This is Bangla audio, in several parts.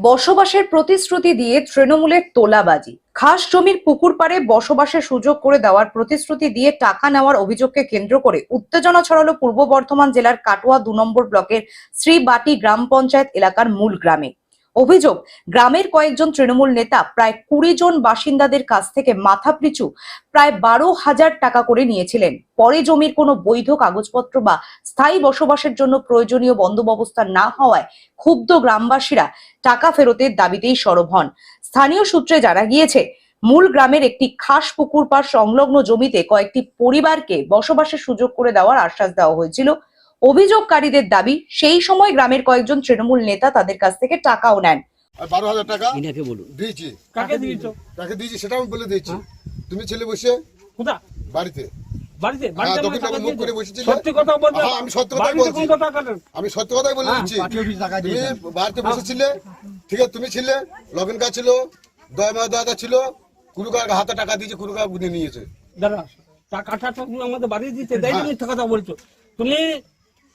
বসবাসের প্রতিশ্রুতি দিয়ে তৃণমূলের তোলাবাজি। খাস জমির পুকুর পাড়ে বসবাসের সুযোগ করে দেওয়ার প্রতিশ্রুতি দিয়ে টাকা নেওয়ার অভিযোগকে কেন্দ্র করে উত্তেজনা ছড়ালো পূর্ব বর্ধমান জেলার কাটোয়া 2 নম্বর ব্লকের শ্রীবাটি গ্রাম পঞ্চায়েত এলাকার মূল গ্রামে। অভিযোগ, গ্রামের কয়েকজন তৃণমূল নেতা প্রায় 20 জন বাসিন্দাদের কাছ থেকে মাথাপিছু প্রায় 12,000 টাকা করে নিয়েছিলেন। পরে জমির কোনো বৈধ কাগজপত্র বা স্থায়ী বসবাসের জন্য প্রয়োজনীয় বন্দোবস্ত না হওয়ায় ক্ষুব্ধ গ্রামবাসীরা টাকা ফেরতের দাবিতেই সরব হন। স্থানীয় সূত্রে জানা গিয়েছে, মূল গ্রামের একটি খাস পুকুর পাড় সংলগ্ন জমিতে কয়েকটি পরিবারকে বসবাসের সুযোগ করে দেওয়ার আশ্বাস দেওয়া হয়েছিল। অভিযোগকারীদের দাবি, সেই সময় গ্রামের কয়েকজন তৃণমূল নেতা তাদের কাছ থেকে টাকাও নেন। 12,000 টাকা দিয়েছি। কাকে দিয়েছো? কাকে দিয়েছি সেটা আমি বলে দিয়েছি। তুমি ছেলে বসে কোথা? বাড়িতে বাড়িতে হ্যাঁ, বাড়িতে তখন মুখ করে বসেছিলে। সত্যি কথা বলছো? হ্যাঁ, আমি সত্য কথাই বাড়িতে বলছি। কোন কথা কাটেন? আমি সত্য কথাই বলে দিচ্ছি। তুমি বাড়িতে বসেছিলে, ঠিক আছে, তুমি ছিলে, লগন কা ছিল, দয়াদা ছিল, কুরুকার হাতে টাকা দিয়েছে, কুরুকা বুঝে নিয়েছে। দাদা টাকাটা তো তুমি আমাদের বাড়ি দিতে দেয়, তুমি মিথ্যা কথা বলছো। তুমি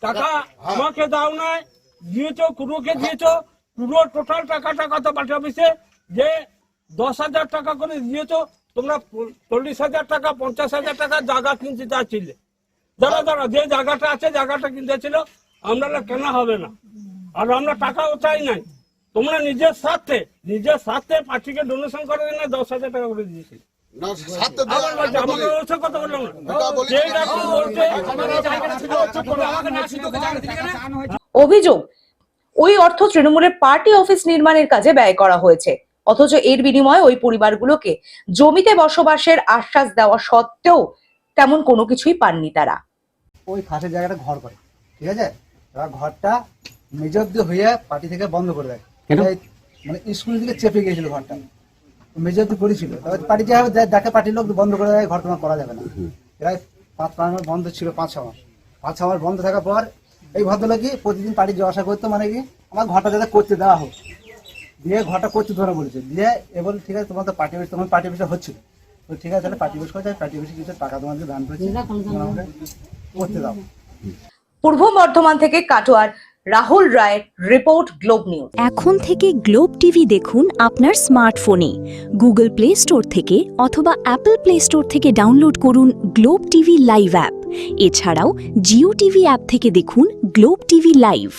টাকা আমাকে দাও নাই, দিয়েছো কুরুকে দিয়েছো। পুরো টোটাল টাকাটা কত পার্টি অফিসে যে 10,000 টাকা করে দিয়েছো। তোমরা 40,000 টাকা 50,000 টাকা জায়গা কিনতে চাচ্ছিলে। দাঁড়া যে জায়গাটা আছে জায়গাটা কিনতেছিল, আমরা কেনা হবে না। আর আমরা টাকাও চাই নাই। তোমরা নিজের স্বার্থে পার্টিকে ডোনেশন করে না 10,000 টাকা করে দিয়েছিল। না, সাথে দেওয়া আবার বলছে, আমাকে ওসব কথা বললাম না। এটা বলি- যেটা কি বলছে, অভিযোগ, ওই অর্থ তৃণমূলের পার্টি অফিস নির্মাণের কাজে ব্যয় করা হয়েছে, অথচ এর বিনিময়ে ওই পরিবারগুলোকে জমিতে বসবাসের আশ্বাস দেওয়া সত্ত্বেও তেমন কোনো কিছুই পাননি তারা। ওই খাসের জায়গাটা ঘর করে, ঠিক আছে, এবার ঘরটা মেজব্দ হয়ে পার্টি থেকে বন্ধ করে দেয়। মানে স্কুল থেকে চেপে গিয়েছিল ঘরটা, মেজব্দ করেছিল। তবে পার্টি যে হবে দেখে পার্টির লোক বন্ধ করে দেয়, ঘর তোমার করা যাবে না। এরা 5 মাস বন্ধ ছিল, 5-6 মাস। 5-6 মাস বন্ধ থাকার পর এই ভদ্রলোকই প্রতিদিন পার্টি যাওয়া আসা করতো, মানে কি আমার ঘরটা যাতে করতে দেওয়া হোক, দিয়ে ঘরটা করতে ধরে বলেছে। দিয়ে এবার ঠিক আছে, তোমার তো পার্টি অফিস, তখন পার্টি অফিসটা হচ্ছিল, তো ঠিক আছে তাহলে পার্টি অফিস করে পার্টি অফিসে কিছু টাকা তোমাদের দান করেছে, আমাকে করতে দাও। পূর্ব বর্ধমান থেকে কাটোয়ার রাহুল রায়ের রিপোর্ট, গ্লোব নিউজ। এখন থেকে গ্লোব টিভি দেখুন আপনার স্মার্টফোনে। গুগল প্লে স্টোর থেকে অথবা অ্যাপল প্লে স্টোর থেকে ডাউনলোড করুন গ্লোব টিভি লাইভ অ্যাপ। এছাড়াও জিও টিভি অ্যাপ থেকে দেখুন গ্লোব টিভি লাইভ।